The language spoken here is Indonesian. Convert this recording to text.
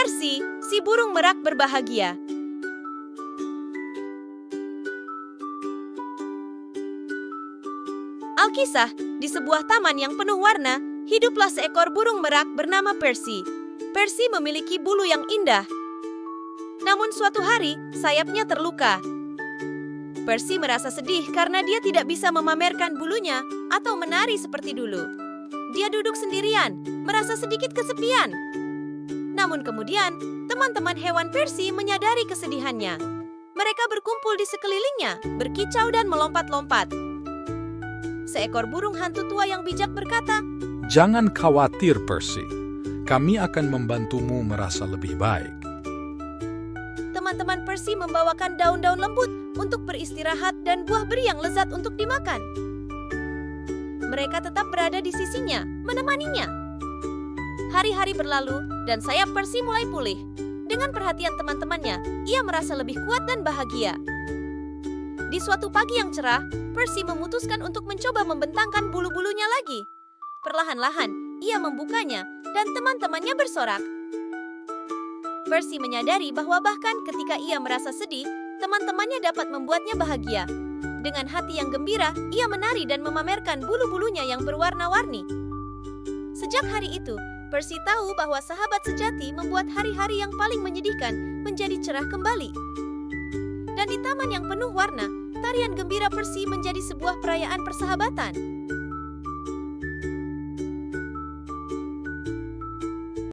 Percy, si burung merak berbahagia. Alkisah, di sebuah taman yang penuh warna, hiduplah seekor burung merak bernama Percy. Percy memiliki bulu yang indah. Namun suatu hari, sayapnya terluka. Percy merasa sedih karena dia tidak bisa memamerkan bulunya atau menari seperti dulu. Dia duduk sendirian, merasa sedikit kesepian. Namun kemudian, teman-teman hewan Percy menyadari kesedihannya. Mereka berkumpul di sekelilingnya, berkicau dan melompat-lompat. Seekor burung hantu tua yang bijak berkata, "Jangan khawatir, Percy. Kami akan membantumu merasa lebih baik." Teman-teman Percy membawakan daun-daun lembut untuk beristirahat dan buah beri yang lezat untuk dimakan. Mereka tetap berada di sisinya, menemaninya. Hari-hari berlalu dan sayap Percy mulai pulih. Dengan perhatian teman-temannya, ia merasa lebih kuat dan bahagia. Di suatu pagi yang cerah, Percy memutuskan untuk mencoba membentangkan bulu-bulunya lagi. Perlahan-lahan, ia membukanya dan teman-temannya bersorak. Percy menyadari bahwa bahkan ketika ia merasa sedih, teman-temannya dapat membuatnya bahagia. Dengan hati yang gembira, ia menari dan memamerkan bulu-bulunya yang berwarna-warni. Sejak hari itu, Percy tahu bahwa sahabat sejati membuat hari-hari yang paling menyedihkan menjadi cerah kembali. Dan di taman yang penuh warna, tarian gembira Percy menjadi sebuah perayaan persahabatan.